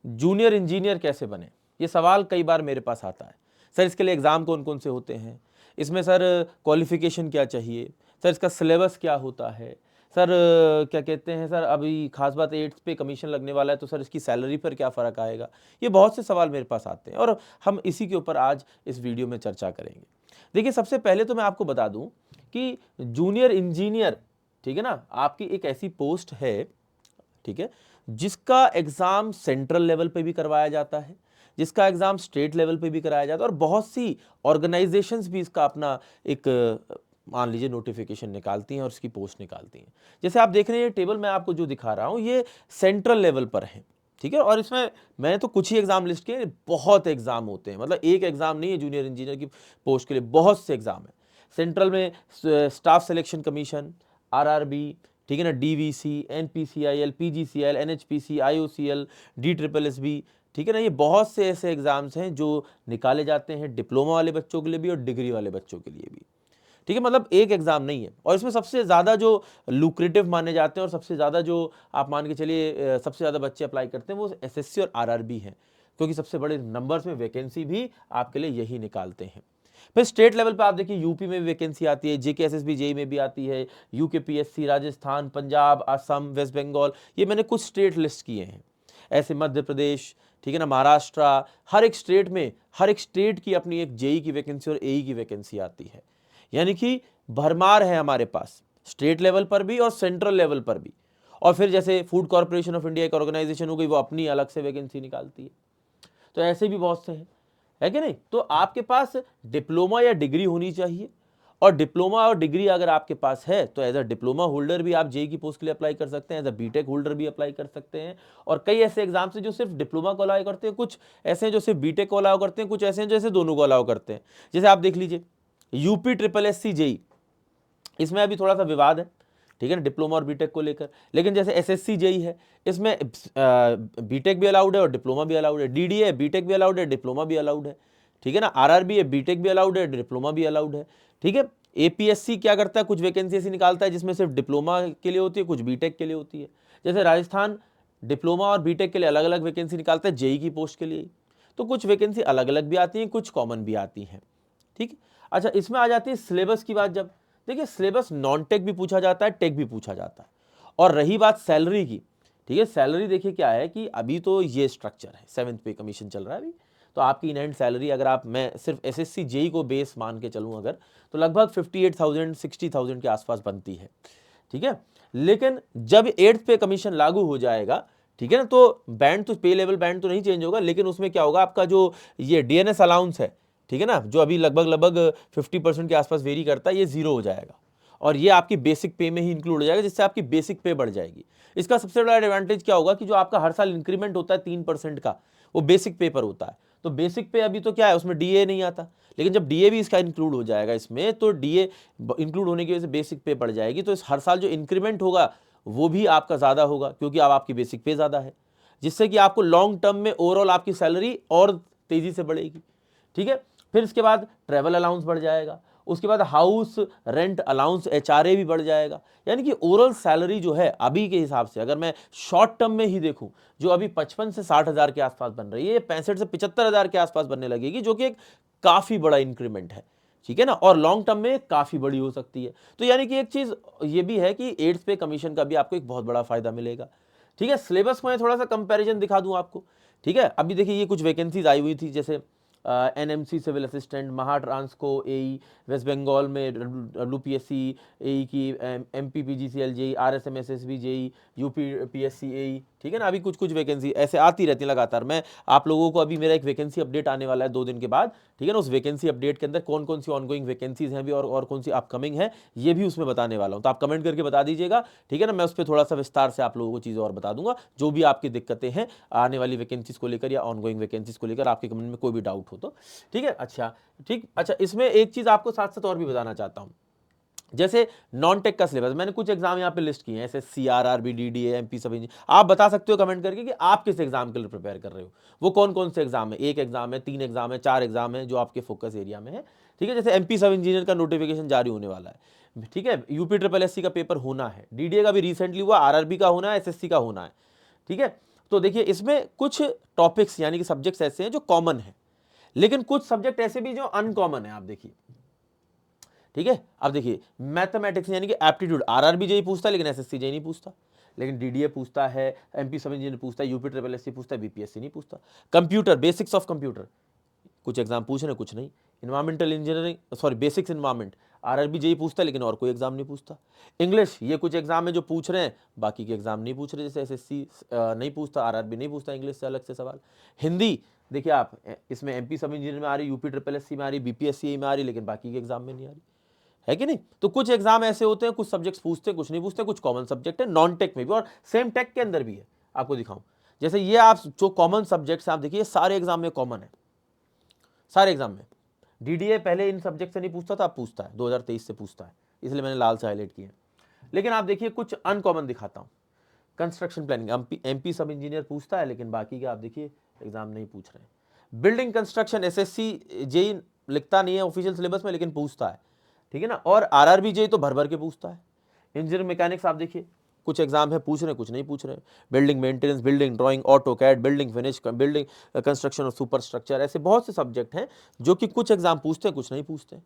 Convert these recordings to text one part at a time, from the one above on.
Junior engineer कैसे बने, ये सवाल कई बार मेरे पास आता है। सर इसके लिए एग्ज़ाम कौन कौन से होते हैं, इसमें सर क्वालिफ़िकेशन क्या चाहिए, सर इसका सिलेबस क्या होता है, सर क्या कहते हैं, सर अभी खास बात 8th पे कमीशन लगने वाला है तो सर इसकी सैलरी पर क्या फ़र्क आएगा। ये बहुत से सवाल मेरे पास आते हैं और हम इसी के ऊपर आज इस वीडियो में चर्चा करेंगे। देखिए, सबसे पहले तो मैं आपको बता दूं कि जूनियर इंजीनियर, ठीक है ना, आपकी एक ऐसी पोस्ट है, ठीक है, जिसका एग्जाम सेंट्रल लेवल पे भी करवाया जाता है, जिसका एग्जाम स्टेट लेवल पे भी कराया जाता है, और बहुत सी ऑर्गेनाइजेशंस भी इसका अपना एक मान लीजिए नोटिफिकेशन निकालती हैं और इसकी पोस्ट निकालती हैं। जैसे आप देख रहे हैं ये टेबल मैं आपको जो दिखा रहा हूं ये सेंट्रल लेवल पर है, ठीक है, और इसमें मैंने तो कुछ ही एग्जाम लिस्ट किए, बहुत एग्जाम होते हैं, मतलब एक एग्जाम नहीं है जूनियर इंजीनियर की पोस्ट के लिए, बहुत से एग्जाम है। सेंट्रल में स्टाफ सिलेक्शन कमीशन, आरआरबी, ठीक है ना, DVC, NPCIL, PGCL, NHPC, IOCL, DSSSB, ठीक है ना, ये बहुत से ऐसे एग्जाम्स हैं जो निकाले जाते हैं डिप्लोमा वाले बच्चों के लिए भी और डिग्री वाले बच्चों के लिए भी, ठीक है, मतलब एक एग्जाम नहीं है। और इसमें सबसे ज़्यादा जो लुक्रेटिव माने जाते हैं और सबसे ज़्यादा जो आप मान के चलिए सबसे ज़्यादा बच्चे अप्लाई करते हैं वो एसएससी और आरआरबी हैं, क्योंकि सबसे बड़े नंबर्स में वैकेंसी भी आपके लिए यही निकालते हैं। फिर स्टेट लेवल पे आप देखिए यूपी में भी वैकेंसी आती है, जेकेएसएसबी जेई में भी आती है, यूकेपीएससी, राजस्थान, पंजाब, असम, वेस्ट बंगाल, ये मैंने कुछ स्टेट लिस्ट किए हैं। ऐसे मध्य प्रदेश, ठीक है ना, महाराष्ट्र, हर एक स्टेट में हर एक स्टेट की अपनी एक जेई की वैकेंसी और एई की वैकेंसी आती है। यानी कि भरमार है हमारे पास स्टेट लेवल पर भी और सेंट्रल लेवल पर भी। और फिर जैसे फूड कॉर्पोरेशन ऑफ इंडिया एक ऑर्गेनाइजेशन हो गई, वो अपनी अलग से वैकेंसी निकालती है। तो ऐसे भी बहुत से हैं, है कि नहीं। तो आपके पास डिप्लोमा या डिग्री होनी चाहिए, और डिप्लोमा और डिग्री अगर आपके पास है तो एज अ डिप्लोमा होल्डर भी आप जेई की पोस्ट के लिए अप्लाई कर सकते हैं, एज अ बीटेक होल्डर भी अप्लाई कर सकते हैं। और कई ऐसे एग्जाम्स हैं जो सिर्फ डिप्लोमा को अलाउ करते हैं, कुछ ऐसे हैं जो सिर्फ बीटेक को अलाउ करते हैं, कुछ ऐसे हैं जैसे दोनों को अलाउ करते हैं। जैसे आप देख लीजिए UP triple S C JE, इसमें अभी थोड़ा सा विवाद है, ठीक है ना, डिप्लोमा और बीटेक को लेकर। लेकिन जैसे एसएससी जेई है, इसमें बीटेक भी अलाउड है और डिप्लोमा भी अलाउड है। डीडीए बीटेक भी अलाउड है, डिप्लोमा भी अलाउड है, ठीक है ना। आरआरबी है, बीटेक भी अलाउड है, डिप्लोमा भी अलाउड है, ठीक है। एपीएससी क्या करता है, कुछ वैकेंसी ऐसी निकालता है जिसमें सिर्फ डिप्लोमा के लिए होती है, कुछ बीटेक के लिए होती है। जैसे राजस्थान डिप्लोमा और बीटेक के लिए अलग अलग वैकेंसी निकालता है, जेई की पोस्ट के लिए। तो कुछ वैकेंसी अलग अलग भी आती हैं, कुछ कॉमन भी आती हैं, ठीक। अच्छा, इसमें आ जाती है सिलेबस की बात। जब देखिए सिलेबस नॉन टेक भी पूछा जाता है, टेक भी पूछा जाता है। और रही बात सैलरी की, ठीक है, सैलरी देखिए क्या है कि अभी तो ये स्ट्रक्चर है, 7th पे कमीशन चल रहा है अभी, तो आपकी इन हैंड सैलरी अगर आप, मैं सिर्फ एसएससी जेई को बेस मान के चलूँ अगर, तो लगभग 58,000 60,000 के आसपास बनती है, ठीक है। लेकिन जब 8th पे कमीशन लागू हो जाएगा, ठीक है ना, तो बैंड तो, पे लेवल बैंड तो नहीं चेंज होगा, लेकिन उसमें क्या होगा, आपका जो ये डीएनएस अलाउंस है, ठीक है ना, जो अभी लगभग 50% के आसपास वेरी करता है, ये जीरो हो जाएगा और ये आपकी बेसिक पे में ही इंक्लूड हो जाएगा, जिससे आपकी बेसिक पे बढ़ जाएगी। इसका सबसे बड़ा एडवांटेज क्या होगा कि जो आपका हर साल इंक्रीमेंट होता है 3% का, वो बेसिक पे पर होता है। तो बेसिक पे अभी तो क्या है, उसमें डीए नहीं आता, लेकिन जब डीए भी इसका इंक्लूड हो जाएगा इसमें, तो डीए इंक्लूड होने की वजह से बेसिक पे बढ़ जाएगी। तो इस हर साल जो इंक्रीमेंट होगा वो भी आपका ज़्यादा होगा, क्योंकि अब आपकी बेसिक पे ज़्यादा है, जिससे कि आपको लॉन्ग टर्म में ओवरऑल आपकी सैलरी और तेज़ी से बढ़ेगी, ठीक है। फिर इसके बाद ट्रैवल अलाउंस बढ़ जाएगा, उसके बाद हाउस रेंट अलाउंस एचआरए भी बढ़ जाएगा। यानी कि ओवरऑल सैलरी जो है अभी के हिसाब से, अगर मैं शॉर्ट टर्म में ही देखूं, जो अभी 55 से 60 हज़ार के आसपास बन रही है, 65 से 75 हज़ार के आसपास बनने लगेगी, जो कि एक काफ़ी बड़ा इंक्रीमेंट है, ठीक है ना, और लॉन्ग टर्म में काफ़ी बड़ी हो सकती है। तो यानी कि एक चीज़ ये भी है कि 8th पे कमीशन का भी आपको एक बहुत बड़ा फायदा मिलेगा, ठीक है। सिलेबस को मैं थोड़ा सा कंपैरिजन दिखा दूं आपको, ठीक है। अभी देखिए ये कुछ वैकेंसीज आई हुई थी, जैसे NMC civil assistant, Mahatransco AE, West Bengal में डब्ल्यूपीएससी एई की, MP PGCL JE, RSMSSB JE, UP PSC AE, ठीक है ना। अभी कुछ कुछ वैकेंसी ऐसे आती रहती है लगातार। मैं आप लोगों को अभी मेरा एक वैकेंसी अपडेट आने वाला है 2 दिन के बाद, ठीक है ना, उस वैकेंसी अपडेट के अंदर कौन कौन सी ऑनगोइंग वैकेंसीज हैं भी और कौन सी अपकमिंग है, ये भी उसमें बताने वाला हूँ। तो आप कमेंट करके बता दीजिएगा, ठीक है ना, मैं उस पर थोड़ा सा विस्तार से आप लोगों को चीज़ें और बता दूंगा, जो भी आपकी दिक्कतें हैं आने वाली वैकेंसीज को लेकर या ऑनगोइंग वैकेंसीज को लेकर, आपके कमेंट में कोई भी डाउट हो तो, ठीक है। अच्छा, ठीक। अच्छा, इसमें एक चीज़ आपको साथ साथ और भी बताना चाहता हूँ, जैसे नॉन टेक का सिलेबस, मैंने कुछ एग्जाम यहाँ पे लिस्ट किए हैं, SSC, RRB, DDA, MP, sub engineer. आप बता सकते हो कमेंट करके कि आप किस एग्जाम के लिए प्रिपेयर कर रहे हो, वो कौन कौन से एग्जाम है, 1 एग्जाम है, 3 एग्जाम है, 4 एग्जाम है, जो आपके फोकस एरिया में है, ठीक है। जैसे एमपी सब इंजीनियर का नोटिफिकेशन जारी होने वाला है, ठीक है। यूपी ट्रिपल एससी का पेपर होना है, डीडीए का भी रिसेंटली हुआ, आरआरबी का होना है, एसएससी का होना है, ठीक है। तो देखिए इसमें कुछ टॉपिक्स यानी कि सब्जेक्ट्स ऐसे हैं जो कॉमन है, लेकिन कुछ सब्जेक्ट ऐसे भी जो अनकॉमन है। आप देखिए, ठीक है, अब देखिए मैथमेटिक्स यानी कि एप्टीट्यूड आरआरबी जेई पूछता है, लेकिन एसएससी जेई नहीं पूछता, लेकिन डीडीए पूछता है, एमपी सब इंजीनियर पूछता है, यूपी ट्रिपल एससी पूछता है, बीपीएससी नहीं पूछता। कंप्यूटर, बेसिक्स ऑफ कंप्यूटर, कुछ एग्जाम पूछ रहे हैं कुछ नहीं। Environmental engineering, sorry basics environment, RRB JE पूछता है, लेकिन और कोई एग्जाम नहीं पूछता। इंग्लिश, ये कुछ एग्जाम है जो पूछ रहे हैं, बाकी के एग्जाम नहीं पूछ रहे, जैसे एसएससी नहीं पूछता, आरआरबी नहीं पूछता इंग्लिश से अलग से सवाल। हिंदी देखिए आप, इसमें एमपी सब इंजीनियर में आ रही, यूपी ट्रिपल एससी में आ रही, बीपीएससी में आ रही, लेकिन बाकी के एग्जाम में नहीं आ रही, है कि नहीं। तो कुछ एग्जाम ऐसे होते हैं, कुछ सब्जेक्ट्स पूछते हैं, कुछ नहीं पूछते, कुछ कॉमन सब्जेक्ट है, नॉन टेक में भी और सेम टेक के अंदर भी है। आपको दिखाऊं, जैसे ये आप जो कॉमन सब्जेक्ट्स आप देखिए सारे एग्जाम में कॉमन है, सारे एग्जाम में। डीडीए पहले इन सब्जेक्ट से नहीं पूछता था, अब पूछता है, 2023 से पूछता है, इसलिए मैंने लाल से हाईलाइट किया। लेकिन आप देखिए कुछ अनकॉमन दिखाता हूं। Construction planning MP sub engineer पूछता है, लेकिन बाकी के आप देखिए एग्जाम नहीं पूछ रहे हैं। बिल्डिंग कंस्ट्रक्शन एसएससी जेई लिखता नहीं है ऑफिशियल सिलेबस में, लेकिन पूछता है, ठीक है ना। और आरआरबी जेई तो भर भर के पूछता है। इंजीनियरिंग मैकेनिक्स आप देखिए कुछ एग्जाम है पूछ रहे हैं, कुछ नहीं पूछ रहे हैं। Building maintenance, building drawing, auto CAD, building finish, building construction और सुपर स्ट्रक्चर, ऐसे बहुत से सब्जेक्ट हैं जो कि कुछ एग्जाम पूछते हैं, कुछ नहीं पूछते,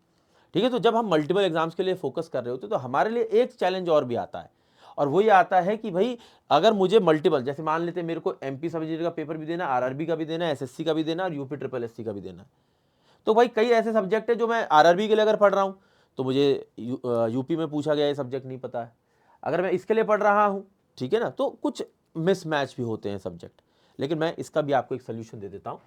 ठीक है। तो जब हम मल्टीपल एग्जाम्स के लिए फोकस कर रहे होते हैं तो हमारे लिए एक चैलेंज और भी आता है, और वो ये आता है कि भाई अगर मुझे मल्टीपल, जैसे मान लेते हैं मेरे को एमपी सब इंजीनियर का पेपर भी देना, आरआरबी का भी देना, एसएससी का भी देना और यूपी ट्रिपल एससी का भी देना, तो भाई कई ऐसे सब्जेक्ट है जो मैं आरआरबी के लिए अगर पढ़ रहा हूं तो मुझे यूपी में पूछा गया ये सब्जेक्ट नहीं पता है। अगर मैं इसके लिए पढ़ रहा हूं, ठीक है ना, तो कुछ मिसमैच भी होते हैं सब्जेक्ट। लेकिन मैं इसका भी आपको एक सोल्यूशन दे देता हूं,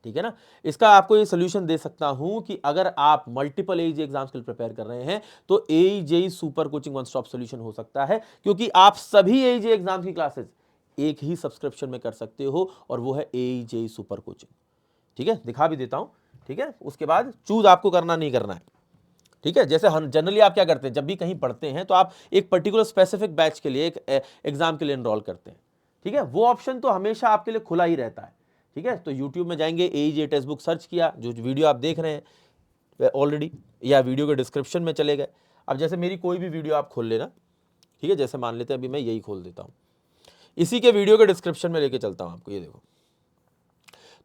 ठीक है ना। इसका आपको ये सोल्यूशन दे सकता हूं कि अगर आप मल्टीपल एजेई एग्जाम्स के लिए प्रिपेयर कर रहे हैं तो AJE super coaching one stop solution हो सकता है, क्योंकि आप सभी एजेई एग्जाम की क्लासेस एक ही सब्सक्रिप्शन में कर सकते हो, और वो है एजेई सुपर कोचिंग, ठीक है। दिखा भी देता हूं, ठीक है। उसके बाद चूज आपको करना नहीं करना है, ठीक है। जैसे हम जनरली आप क्या करते हैं, जब भी कहीं पढ़ते हैं तो आप एक पर्टिकुलर स्पेसिफिक बैच के लिए, एक एग्जाम के लिए एनरोल करते हैं, ठीक है। वो ऑप्शन तो हमेशा आपके लिए खुला ही रहता है, ठीक है। तो यूट्यूब में जाएंगे, एईजे टेक्स्ट बुक सर्च किया, जो वीडियो आप देख रहे हैं ऑलरेडी, या वीडियो के डिस्क्रिप्शन में चले गए। अब जैसे मेरी कोई भी वीडियो आप खोल लेना, ठीक है, जैसे मान लेते हैं अभी मैं यही खोल देता हूं, इसी के वीडियो के डिस्क्रिप्शन में लेके चलता हूं आपको, ये देखो।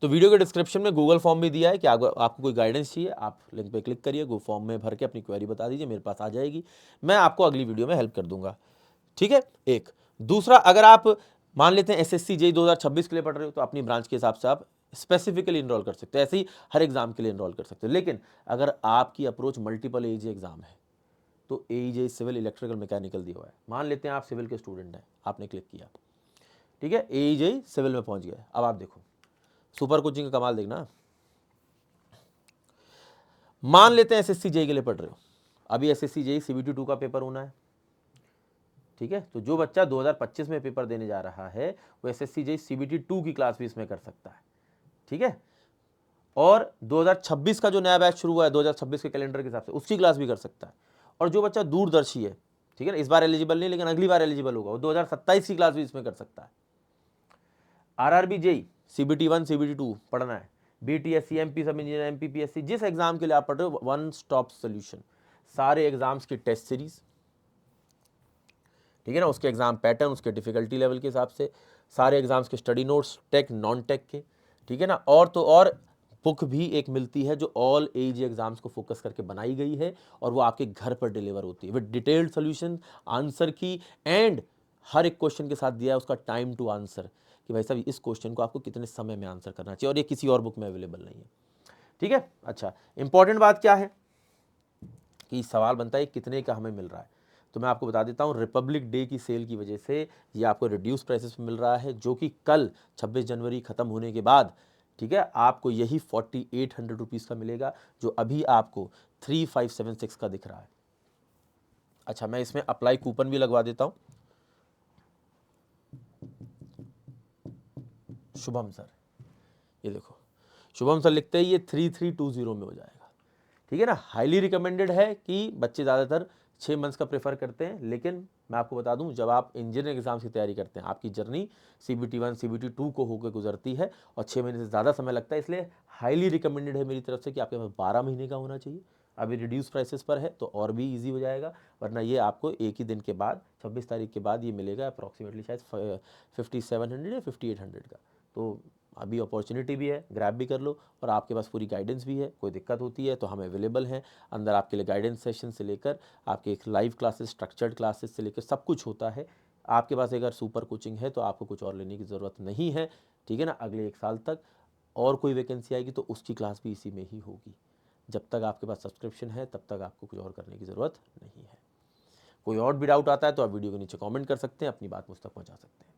तो वीडियो के डिस्क्रिप्शन में गूगल फॉर्म भी दिया है कि आपको कोई गाइडेंस चाहिए, आप लिंक पे क्लिक करिए, गूगल फॉर्म में भर के अपनी क्वेरी बता दीजिए, मेरे पास आ जाएगी, मैं आपको अगली वीडियो में हेल्प कर दूंगा, ठीक है। एक दूसरा, अगर आप मान लेते हैं एसएससी जेई 2026 के लिए पढ़ रहे हो तो अपनी ब्रांच के हिसाब से आप स्पेसिफिकली इनरोल कर सकते हो, ऐसे ही हर एग्जाम के लिए इनरोल कर सकते हो। लेकिन अगर आपकी अप्रोच मल्टीपल एजेई एग्जाम है तो एजेई सिविल, इलेक्ट्रिकल, मैकेनिकल दिया हुआ है। मान लेते हैं आप सिविल के स्टूडेंट हैं, आपने क्लिक किया, ठीक है, एजेई सिविल में पहुंच गए। अब आप देखो सुपर कोचिंग का कमाल देखना। मान लेते हैं एसएससी जेई के लिए पढ़ रहे हो, अभी एसएससी जेई सीबीटी 2 का पेपर होना है, ठीक है। तो जो बच्चा 2025 में पेपर देने जा रहा है वो एसएससी जेई सीबीटी 2 की क्लास भी इसमें कर सकता है, ठीक है। और 2026 का जो नया बैच शुरू हुआ है 2026 के कैलेंडर के हिसाब से, उसकी क्लास भी कर सकता है। और जो बच्चा दूरदर्शी है, ठीक है ना, इस बार एलिजिबल नहीं लेकिन अगली बार एलिजिबल होगा, वो 2027 की क्लास भी इसमें कर सकता है। आरआरबी जेई सीबीटी 1 सीबीटी 2 पढ़ना है, BTSC, MP sub engineer, MPPSC, जिस एग्जाम के लिए आप पढ़ रहे हो, वन स्टॉप सोल्यूशन, सारे एग्जाम्स की टेस्ट सीरीज, ठीक है ना, उसके एग्जाम पैटर्न, उसके डिफिकल्टी लेवल के हिसाब से, सारे एग्जाम्स के study notes, tech non tech के, ठीक है ना। और तो और बुक भी एक मिलती है जो ऑल एज एग्जाम्स को फोकस करके बनाई गई है, और वो आपके घर पर डिलीवर होती है विद डिटेल्ड सोल्यूशन, आंसर की, एंड हर एक क्वेश्चन के साथ दिया है उसका टाइम टू आंसर, कि भाई साहब इस क्वेश्चन को आपको कितने समय में आंसर करना चाहिए, और ये किसी और बुक में अवेलेबल नहीं है, ठीक है। अच्छा, इंपॉर्टेंट बात क्या है कि सवाल बनता है कितने का हमें मिल रहा है, तो मैं आपको बता देता हूँ, रिपब्लिक डे की सेल की वजह से ये आपको रिड्यूस प्राइसेस में मिल रहा है, जो कि कल 26 जनवरी खत्म होने के बाद, ठीक है, आपको यही 4800 रुपीज़ का मिलेगा, जो अभी आपको 3576 का दिख रहा है। अच्छा, मैं इसमें अप्लाई कूपन भी लगवा देता हूँ, शुभम सर, ये देखो, शुभम सर लिखते ही ये 3320 में हो जाएगा, ठीक है ना। हाईली रिकमेंडेड है कि बच्चे ज़्यादातर 6 मंथ्स का प्रेफर करते हैं, लेकिन मैं आपको बता दूं, जब आप इंजीनियरिंग एग्जाम्स की तैयारी करते हैं, आपकी जर्नी सीबीटी 1 सीबीटी 2 को होकर गुजरती है, और 6 महीने से ज़्यादा समय लगता है, इसलिए हाईली रिकमेंडेड है मेरी तरफ से कि आपके पास 12 महीने का होना चाहिए, अभी रिड्यूस प्राइसेस पर है तो और भी इजी हो जाएगा, वरना ये आपको एक ही दिन के बाद 26 तारीख के बाद ये मिलेगा अप्रॉक्सीमेटली शायद 5700 या 5800 का। तो अभी अपॉर्चुनिटी भी है, ग्रैब भी कर लो, और आपके पास पूरी गाइडेंस भी है। कोई दिक्कत होती है तो हम अवेलेबल हैं, अंदर आपके लिए गाइडेंस सेशन से लेकर आपके एक लाइव क्लासेस, स्ट्रक्चर्ड क्लासेस से लेकर सब कुछ होता है। आपके पास अगर सुपर कोचिंग है तो आपको कुछ और लेने की ज़रूरत नहीं है, ठीक है ना। अगले 1 साल तक और कोई वैकेंसी आएगी तो उसकी क्लास भी इसी में ही होगी। जब तक आपके पास सब्सक्रिप्शन है तब तक आपको कुछ और करने की ज़रूरत नहीं है। कोई और भी डाउट आता है तो आप वीडियो के नीचे कमेंट कर सकते हैं, अपनी बात मुझ तक पहुंचा सकते हैं।